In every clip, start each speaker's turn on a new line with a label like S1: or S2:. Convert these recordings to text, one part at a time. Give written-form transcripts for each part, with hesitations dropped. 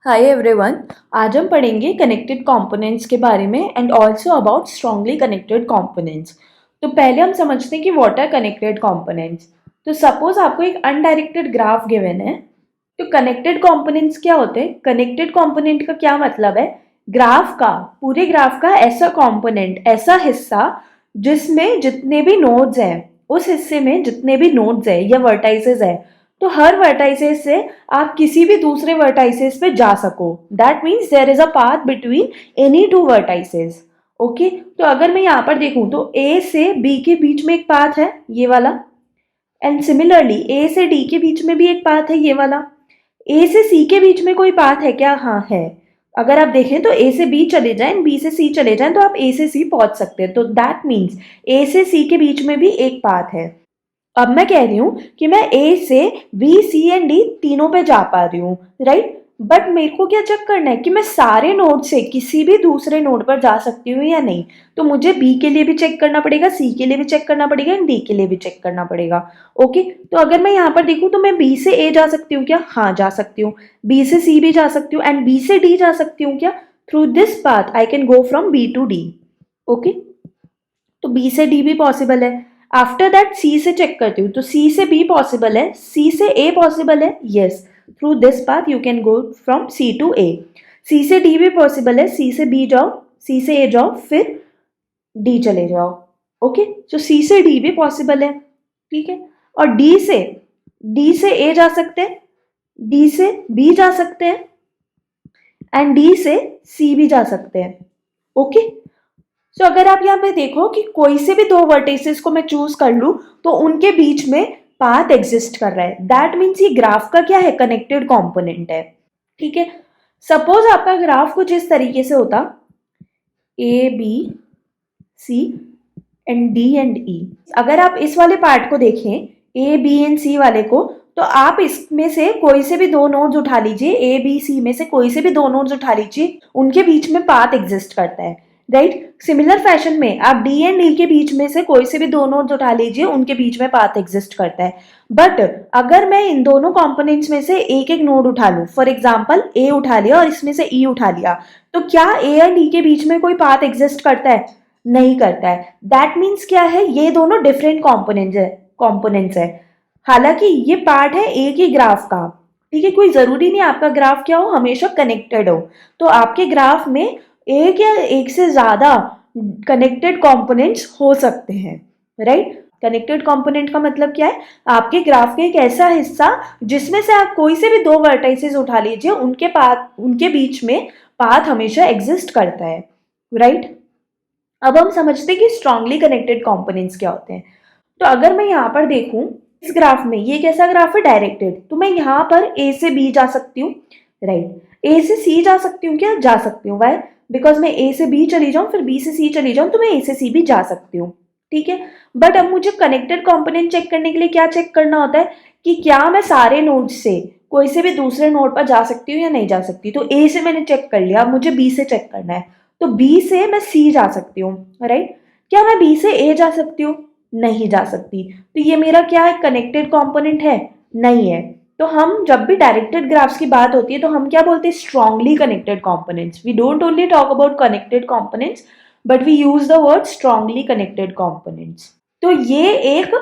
S1: Hi everyone. आज हम पढ़ेंगे कनेक्टेड कंपोनेंट्स के बारे में and also about strongly connected components. तो पहले हम समझते हैं कि व्हाट आर कनेक्टेड कंपोनेंट्स। तो सपोज आपको एक अनडायरेक्टेड ग्राफ गिवन है, तो कनेक्टेड कंपोनेंट्स क्या होते हैं? कनेक्टेड कंपोनेंट का क्या मतलब है? ग्राफ का, पूरे ग्राफ का ऐसा कंपोनेंट, ऐसा हिस्सा जिसमें जितने भी नोड्स हैं, उस हिस्से में जितने भी नोड्स हैं या वर्टाइसेस है, तो हर वर्टाइसेस से आप किसी भी दूसरे वर्टाइसेस पे जा सको। That means there is a path between any two vertices. Okay, तो अगर मैं यहाँ पर देखूं तो ए से बी के बीच में एक पाथ है, ये वाला। एंड सिमिलरली ए से डी के बीच में भी एक पाथ है, ये वाला। ए से सी के बीच में कोई पाथ है क्या? हाँ है। अगर आप देखें तो ए से बी चले जाएं, बी से सी चले जाएं, तो आप ए से सी पहुंच सकते हैं। तो दैट मीन्स ए से सी के बीच में भी एक पाथ है। अब मैं कह रही हूँ कि मैं ए से बी सी एंड डी तीनों पे जा पा रही हूँ, राइट। बट मेरे को क्या चेक करना है कि मैं सारे नोड से किसी भी दूसरे नोड पर जा सकती हूँ या नहीं। तो मुझे बी के लिए भी चेक करना पड़ेगा, सी के लिए भी चेक करना पड़ेगा एंड डी के लिए भी चेक करना पड़ेगा। ओके, तो अगर मैं यहाँ पर देखूँ तो मैं बी से ए जा सकती हूँ क्या? हाँ, जा सकती हूँ। बी से सी भी जा सकती हूँ एंड बी से डी जा सकती हूँ क्या? Through this path I can go from B to D. Okay, तो बी से डी भी पॉसिबल है। आफ्टर दैट सी से चेक करती हूँ, तो सी से बी पॉसिबल है, सी से ए पॉसिबल है, yes. Through this path you can go from C to A. C से डी भी पॉसिबल है, सी से बी जाओ, सी से ए जाओ, फिर डी चले जाओ। ओके, तो सी से डी भी पॉसिबल है, ठीक है। और डी से ए जा सकते हैं, डी से बी जा सकते हैं एंड डी से सी भी जा सकते हैं। ओके, तो अगर आप यहाँ पे देखो कि कोई से भी दो वर्टिसेस को मैं चूज कर लूं तो उनके बीच में पाथ एग्जिस्ट कर रहा है। दैट मीन्स ये ग्राफ का क्या है? कनेक्टेड कंपोनेंट है, ठीक है। सपोज आपका ग्राफ कुछ इस तरीके से होता, A B C and D and E. अगर आप इस वाले पार्ट को देखें, ए बी एंड सी वाले को, तो आप इसमें से कोई से भी दो नोड्स उठा लीजिए, ए बी सी में से कोई से भी दो नोड्स उठा लीजिए, उनके बीच में पाथ एग्जिस्ट करता है, राइट। सिमिलर फैशन में आप डी एंड डी के बीच में से कोई से भी दो नोड्स उठा लीजिए, उनके बीच में पाथ एग्जिस्ट करता है। बट अगर मैं इन दोनों कंपोनेंट्स में से एक एक नोड उठा लूं, फॉर एग्जांपल ए उठा लिया और इसमें से ई उठा लिया, तो क्या ए एंड डी के बीच में कोई पाथ एग्जिस्ट करता है? नहीं करता है। दैट मीन्स क्या है? ये दोनों डिफरेंट कंपोनेंट्स है। हालांकि ये पार्ट है एक ही ग्राफ का, ठीक है। कोई जरूरी नहीं आपका ग्राफ क्या हो, हमेशा कनेक्टेड हो। तो आपके ग्राफ में एक या एक से ज्यादा कनेक्टेड कंपोनेंट्स हो सकते हैं, राइट। कनेक्टेड कंपोनेंट का मतलब क्या है? आपके ग्राफ का एक ऐसा हिस्सा जिसमें से आप कोई से भी दो वर्टाइसेस उठा लीजिए, उनके बीच में पाथ हमेशा एग्जिस्ट करता है, राइट। अब हम समझते हैं कि स्ट्रांगली कनेक्टेड कंपोनेंट्स क्या होते हैं। तो अगर मैं यहाँ पर देखूं इस ग्राफ में, ये कैसा ग्राफ है? डायरेक्टेड। तो मैं यहाँ पर ए से बी जा सकती हूँ, राइट। ए से सी जा सकती हूँ क्या? जा सकती हूँ। वाई? बिकॉज मैं ए से बी चली जाऊँ फिर बी से सी चली जाऊँ, तो मैं ए से सी भी जा सकती हूँ, ठीक है। बट अब मुझे कनेक्टेड कंपोनेंट चेक करने के लिए क्या चेक करना होता है कि क्या मैं सारे नोड से कोई से भी दूसरे नोड पर जा सकती हूँ या नहीं जा सकती। तो ए से मैंने चेक कर लिया, अब मुझे बी से चेक करना है, तो बी से मैं सी जा सकती हूँ, राइट। क्या मैं बी से ए जा सकती हूँ? नहीं जा सकती। तो ये मेरा क्या है? कनेक्टेड कंपोनेंट है? नहीं है। तो हम जब भी डायरेक्टेड ग्राफ्स की बात होती है तो हम क्या बोलते हैं? Strongly connected components. We don't only talk about connected components but we use the word strongly connected components. तो ये एक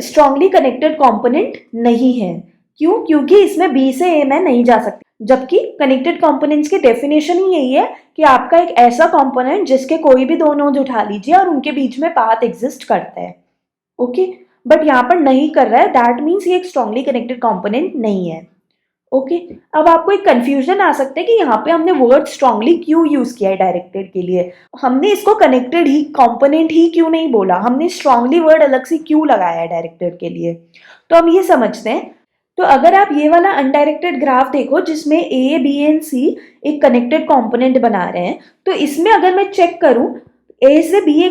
S1: स्ट्रांगली कनेक्टेड कंपोनेंट नहीं है। क्यों? क्योंकि इसमें बी से ए मैं नहीं जा सकती। जबकि कनेक्टेड कंपोनेंट्स की डेफिनेशन ही यही है कि आपका एक ऐसा कंपोनेंट जिसके कोई भी दो नोड्स उठा लीजिए और उनके बीच में पाथ एग्जिस्ट करता है, ओके। बट यहाँ पर नहीं कर रहा है, दैट मीन्स ये एक स्ट्रांगली कनेक्टेड कंपोनेंट नहीं है, ओके। अब आपको एक कंफ्यूजन आ सकता है कि यहाँ पे हमने वर्ड स्ट्रांगली क्यों यूज किया है डायरेक्टेड के लिए। हमने इसको कनेक्टेड ही कंपोनेंट ही क्यों नहीं बोला, हमने स्ट्रांगली वर्ड अलग से क्यों लगाया है डायरेक्टेड के लिए। तो हम ये समझते हैं। तो अगर आप ये वाला अनडायरेक्टेड ग्राफ देखो जिसमें ए बी एंड सी एक कनेक्टेड कंपोनेंट बना रहे हैं, तो इसमें अगर मैं चेक करूं ए से बी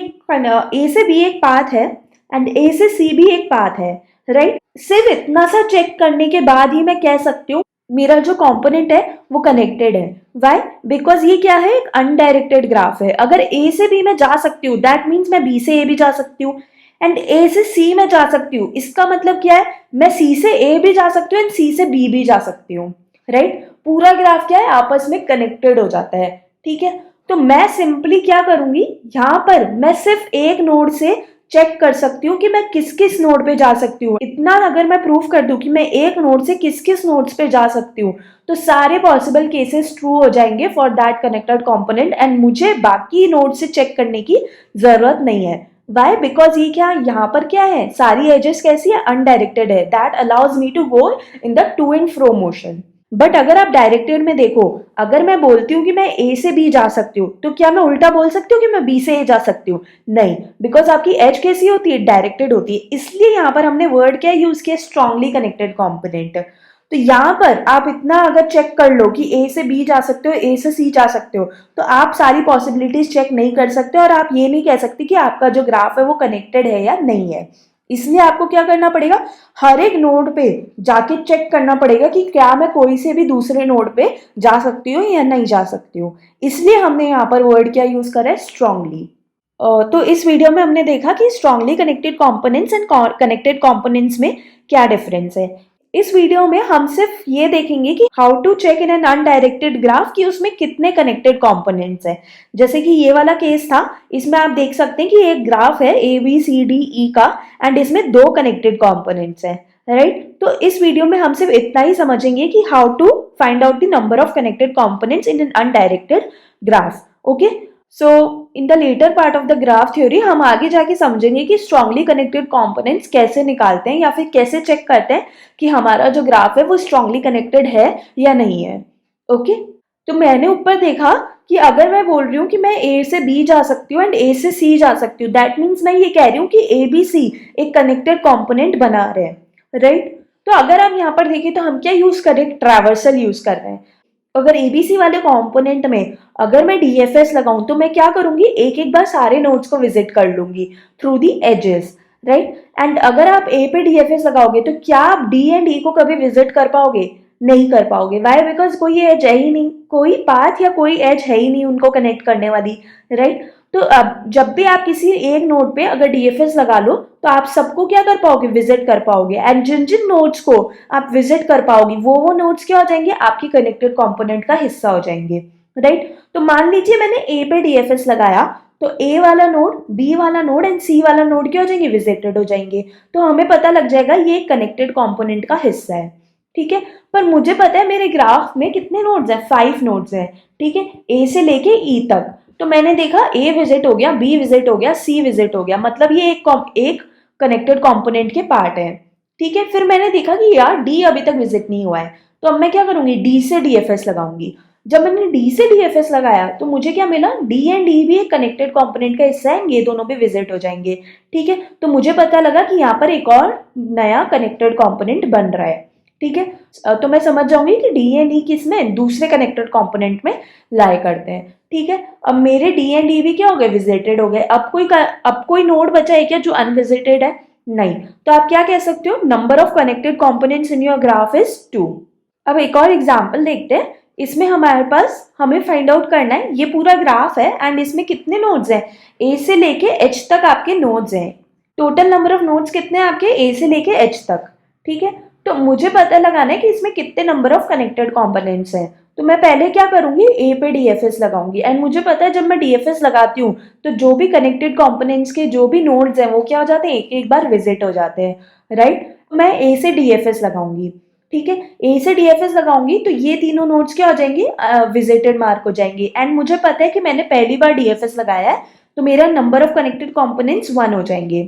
S1: एक पाथ है एंड ए से सी भी एक पाथ है, राइट। सिर्फ इतना सा चेक करने के बाद ही मैं कह सकती हूँ मेरा जो कंपोनेंट है वो कनेक्टेड है। वाई? बिकॉज ये क्या है? एक अनडायरेक्टेड ग्राफ है। अगर ए से बी मैं जा सकती हूँ दैट मीन्स मैं बी से ए भी जा सकती हूँ एंड ए से सी में जा सकती हूँ। इसका मतलब क्या है? मैं सी से ए भी जा सकती हूँ एंड सी से बी भी जा सकती हूँ, राइट। पूरा ग्राफ क्या है, आपस में कनेक्टेड हो जाता है। ठीक है, तो मैं सिंपली क्या करूंगी, यहाँ पर मैं सिर्फ एक नोड से चेक कर सकती हूँ कि मैं किस किस नोड पे जा सकती हूँ। इतना अगर मैं प्रूफ कर दूं कि मैं एक नोड से किस किस नोड्स पे जा सकती हूँ, तो सारे पॉसिबल केसेस ट्रू हो जाएंगे for that connected component, and मुझे बाकी नोड से चेक करने की जरूरत नहीं है। वाई? बिकॉज ये क्या, यहाँ पर क्या है, सारी एजेस कैसी है, अनडायरेक्टेड है। That allows me to go in the to and fro motion. But अगर आप डायरेक्टेड में देखो, अगर मैं बोलती हूँ कि मैं ए से बी जा सकती हूँ, तो क्या मैं उल्टा बोल सकती हूँ कि मैं बी से ए जा सकती हूँ? नहीं, बिकॉज आपकी एज कैसी होती है, डायरेक्टेड होती है। इसलिए यहाँ पर हमने वर्ड क्या यूज किया, स्ट्रांगली कनेक्टेड कॉम्पोनेंट। तो यहाँ पर आप इतना अगर चेक कर लो कि ए से बी जा सकते हो, ए से सी जा सकते हो, तो आप सारी पॉसिबिलिटीज चेक नहीं कर सकते, और आप ये नहीं कह सकते कि आपका जो ग्राफ है वो कनेक्टेड है या नहीं है। इसलिए आपको क्या करना पड़ेगा, हर एक नोड पे जाके चेक करना पड़ेगा कि क्या मैं कोई से भी दूसरे नोड पे जा सकती हूँ या नहीं जा सकती हूँ। इसलिए हमने यहाँ पर वर्ड क्या यूज करा है, स्ट्रांगली। तो इस वीडियो में हमने देखा कि strongly connected components and connected components में क्या डिफरेंस है। इस वीडियो में हम सिर्फ ये देखेंगे कि how to check in an undirected graph कि उसमें कितने कनेक्टेड कंपोनेंट्स हैं। जैसे कि ये वाला केस था, इसमें आप देख सकते हैं कि एक ग्राफ है ए बी सी डी ई का, एंड इसमें दो कनेक्टेड कंपोनेंट्स हैं, राइट। तो इस वीडियो में हम सिर्फ इतना ही समझेंगे कि how to find out the number of connected components in an undirected graph. Okay, so in the later part of the graph theory हम आगे जाके समझेंगे कि स्ट्रांगली कनेक्टेड कंपोनेंट्स कैसे निकालते हैं, या फिर कैसे चेक करते हैं कि हमारा जो ग्राफ है वो स्ट्रांगली कनेक्टेड है या नहीं है। ओके, तो मैंने ऊपर देखा कि अगर मैं बोल रही हूँ कि मैं ए से बी जा सकती हूँ एंड ए से सी जा सकती हूँ, दैट मीन्स मैं ये कह रही हूँ कि ए बी सी एक कनेक्टेड कंपोनेंट बना रहे हैं, राइट। तो अगर आप यहाँ पर देखें तो हम क्या यूज कर रहे हैं, ट्रैवर्सल यूज कर रहे हैं। अगर एबीसी वाले कंपोनेंट में अगर मैं डीएफएस लगाऊं, तो मैं क्या करूंगी, एक एक बार सारे नोड्स को विजिट कर लूंगी through the edges, right. And अगर आप ए पे डीएफएस लगाओगे, तो क्या आप डी एंड ई को कभी विजिट कर पाओगे? नहीं कर पाओगे। वाई? बिकॉज कोई एज है ही नहीं, कोई पाथ या कोई एज है ही नहीं उनको कनेक्ट करने वाली, राइट। तो अब जब भी आप किसी एक नोड पे अगर डीएफएस लगा लो, तो आप सबको क्या कर पाओगे, विजिट कर पाओगे। एंड जिन जिन नोड्स को आप विजिट कर पाओगे, वो नोड्स क्या हो जाएंगे, आपकी कनेक्टेड कंपोनेंट का हिस्सा हो जाएंगे, राइट। तो मान लीजिए मैंने ए पे डीएफएस लगाया, तो ए वाला नोड, बी वाला नोड एंड सी वाला नोड क्या हो जाएंगे, विजिटेड हो जाएंगे। तो हमें पता लग जाएगा ये कनेक्टेड कंपोनेंट का हिस्सा है, ठीक है। पर मुझे पता है मेरे ग्राफ में कितने नोड्स हैं, 5 नोड्स हैं, ठीक है, ए से लेके ई तक। तो मैंने देखा ए विजिट हो गया, बी विजिट हो गया, सी विजिट हो गया, मतलब ये एक कनेक्टेड कंपोनेंट के पार्ट है, ठीक है। फिर मैंने देखा कि यार डी अभी तक विजिट नहीं हुआ है, तो अब मैं क्या करूंगी, डी से डीएफएस लगाऊंगी। जब मैंने डी से डीएफएस लगाया, तो मुझे क्या मिला, डी एंड डी भी एक कनेक्टेड कंपोनेंट का हिस्सा है, ये दोनों भी विजिट हो जाएंगे, ठीक है। तो मुझे पता लगा कि यहाँ पर एक और नया कनेक्टेड कंपोनेंट बन रहा है, ठीक है। तो मैं समझ जाऊंगी कि डी एंड ई किसमें, दूसरे कनेक्टेड कंपोनेंट में लाई करते हैं, ठीक है। अब मेरे डी एंड ई भी क्या हो गए, विजिटेड हो गए। अब कोई नोड बचा है क्या जो अनविजिटेड है? नहीं। तो आप क्या कह सकते हो, number of connected components in your graph is 2। अब एक और एग्जांपल देखते हैं। इसमें हमारे पास, हमें फाइंड आउट करना है, ये पूरा ग्राफ है एंड इसमें कितने नोड्स हैं, ए से लेके एच तक आपके नोड्स हैं। टोटल नंबर ऑफ नोड्स कितने हैं आपके, ए से लेके एच तक, ठीक है। तो मुझे पता लगाना है कि इसमें कितने नंबर ऑफ कनेक्टेड कंपोनेंट्स हैं। तो मैं पहले क्या करूंगी, ए पे डीएफएस लगाऊंगी। एंड मुझे पता है जब मैं डीएफएस लगाती हूँ, तो जो भी कनेक्टेड कंपोनेंट्स के जो भी नोड्स हैं वो क्या हो जाते हैं, एक एक बार विजिट हो जाते हैं, राइट। मैं ए से डीएफएस लगाऊंगी, ठीक है। ए से डीएफएस लगाऊंगी तो ये तीनों नोड्स क्या हो जाएंगे, विजिटेड मार्क हो जाएंगे। एंड मुझे पता है कि मैंने पहली बार डीएफएस लगाया है, तो मेरा नंबर ऑफ कनेक्टेड कंपोनेंट्स 1 हो जाएंगे,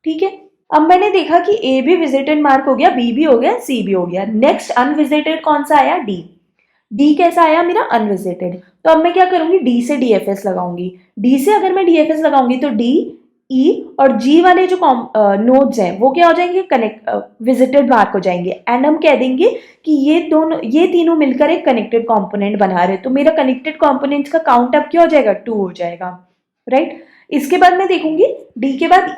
S1: ठीक है। अब मैंने देखा कि ए भी विजिटेड मार्क हो गया, बी भी हो गया, सी भी हो गया। नेक्स्ट अनविजिटेड कौन सा आया, डी। डी कैसा आया मेरा, अनविजिटेड। तो अब मैं क्या करूंगी, डी से डीएफएस लगाऊंगी। डी से अगर मैं डीएफएस लगाऊंगी तो डी, ई और जी वाले जो नोड्स हैं वो क्या हो जाएंगे, विजिटेड मार्क हो जाएंगे। एंड हम कह देंगे कि ये तीनों मिलकर एक कनेक्टेड कंपोनेंट बना रहे। तो मेरा कनेक्टेड कंपोनेंट्स का काउंट अब क्या हो जाएगा, 2 हो जाएगा, राइट। इसके बाद मैं देखूंगी डी के बाद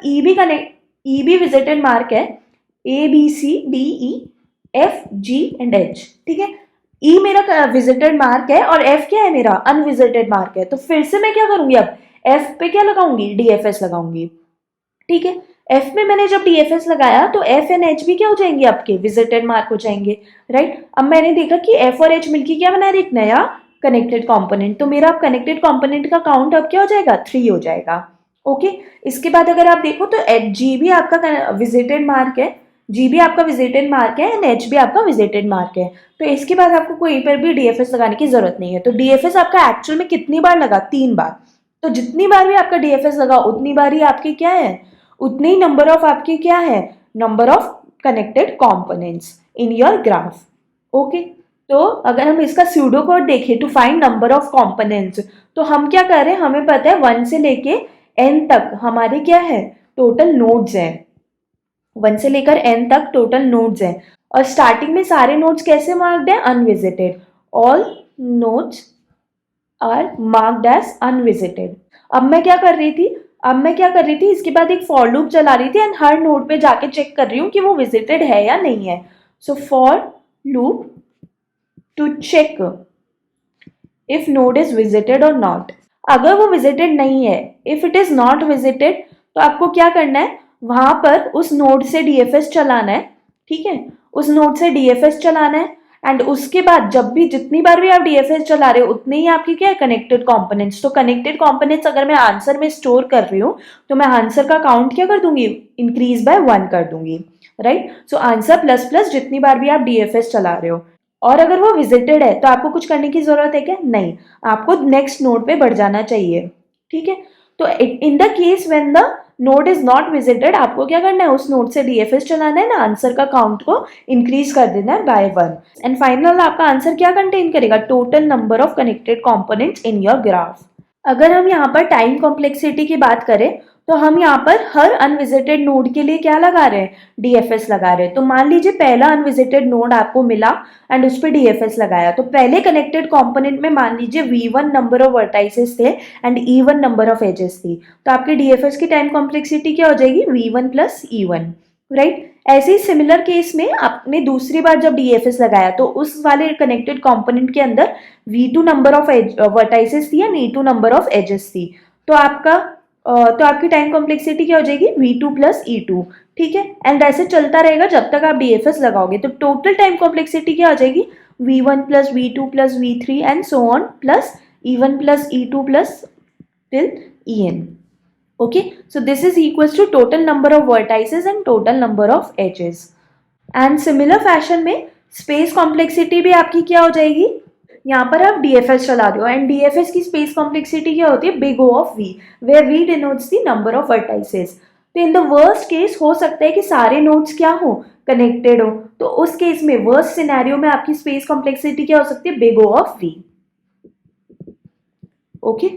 S1: ई भी विजिटेड मार्क है, A B C D E F G and H, ठीक है। ई मेरा विजिटेड मार्क है और एफ क्या है मेरा, अनविजिटेड मार्क है। तो फिर से मैं क्या करूंगी, अब एफ पे क्या लगाऊंगी, डीएफएस लगाऊंगी, ठीक है। एफ में मैंने जब डीएफएस लगाया तो एफ एंड एच भी क्या हो जाएंगे, आपके विजिटेड मार्क हो जाएंगे, राइट। अब मैंने देखा कि एफ और एच मिलकर क्या बना रहे, एक नया कनेक्टेड कंपोनेंट, तो मेरा कनेक्टेड कंपोनेंट का काउंट अब क्या हो जाएगा, 3 हो जाएगा। ओके, इसके बाद अगर आप देखो तो एच जी भी आपका विजिटेड मार्क है, जी भी आपका विजिटेड मार्क है एंड एच भी आपका विजिटेड मार्क है। तो इसके बाद आपको कोई पर भी डीएफएस लगाने की जरूरत नहीं है। तो डीएफएस आपका एक्चुअल में कितनी बार लगा, 3 बार। तो जितनी बार भी आपका डीएफएस लगा उतनी बार ही आपकी क्या है, उतने ही नंबर ऑफ आपके क्या है, number of connected components in your graph. Okay, तो अगर हम इसका स्यूडो कोड देखें to find number of components, तो हम क्या कर रहे हैं, हमें पता है 1 से लेके n तक हमारे क्या है, टोटल नोड्स हैं। 1 से लेकर n तक टोटल नोड्स हैं, और स्टार्टिंग में सारे नोड्स कैसे मार्क्ड है, unvisited. All nodes are marked as unvisited. अब मैं क्या कर रही थी, इसके बाद एक फॉर लूप चला रही थी एंड हर नोड पे जाके चेक कर रही हूँ कि वो विजिटेड है या नहीं है। So for loop to check if node is visited और नॉट। अगर वो विजिटेड नहीं है, if it is not visited, तो आपको क्या करना है, वहां पर उस नोड से डीएफएस चलाना है। ठीक है, उस नोड से डीएफएस चलाना है एंड उसके बाद जब भी जितनी बार भी आप डीएफएस चला रहे हो उतने ही आपकी क्या है, कनेक्टेड कंपोनेंट्स। तो कनेक्टेड कंपोनेंट्स अगर मैं आंसर में स्टोर कर रही हूँ तो मैं आंसर का काउंट क्या कर दूंगी, इंक्रीज बाय 1 कर दूंगी, right. So answer plus plus जितनी बार भी आप डीएफएस चला रहे हो। और अगर वो विजिटेड है तो आपको कुछ करने की जरूरत है क्या, नहीं, आपको नेक्स्ट नोड पे बढ़ जाना चाहिए। ठीक है, तो in the case when the node is not visited, आपको क्या करना है, उस नोड से डीएफएस चलाना है ना, आंसर का काउंट को इंक्रीज कर देना है बाय 1 एंड फाइनल आपका आंसर क्या कंटेन करेगा, total number of connected components in your graph. अगर हम यहाँ पर टाइम कॉम्प्लेक्सिटी की बात करें तो हम यहाँ पर हर अनविजिटेड नोड के लिए क्या लगा रहे हैं, डीएफएस लगा रहे हैं। तो मान लीजिए पहला अनविजिटेड नोड आपको मिला एंड उस पर डीएफएस लगाया, तो पहले कनेक्टेड कंपोनेंट में मान लीजिए V1 नंबर ऑफ वर्टाइसेस थे and E1 number of edges थी, तो आपके डीएफएस की टाइम कॉम्प्लेक्सिटी क्या हो जाएगी, V1 प्लस E1, राइट। ऐसे ही सिमिलर केस में आपने दूसरी बार जब डीएफएस लगाया तो उस वाले कनेक्टेड कंपोनेंट के अंदर V2 नंबर ऑफ वर्टाइसेस थी and E2 number of edges थी, तो आपकी टाइम कॉम्प्लेक्सिटी क्या हो जाएगी, V2 प्लस E2। ठीक है, एंड ऐसे चलता रहेगा जब तक आप डीएफएस लगाओगे। तो टोटल टाइम कॉम्प्लेक्सिटी क्या हो जाएगी, V1 plus V2 plus V3 and so on plus E1 plus E2 plus till En। Okay, so this is equals to total number of vertices and total number of edges. And similar fashion में space complexity भी आपकी क्या हो जाएगी, यहाँ पर आप DFS चला रहे हो एंड DFS की space complexity क्या होती है, big O of V, where V denotes the number of vertices. तो इन द वर्स्ट केस हो सकता है कि सारे नोड्स क्या हो, कनेक्टेड हो, तो उस केस में वर्स्ट सिनेरियो में आपकी स्पेस कॉम्प्लेक्सिटी क्या हो सकती है, big O of V। Okay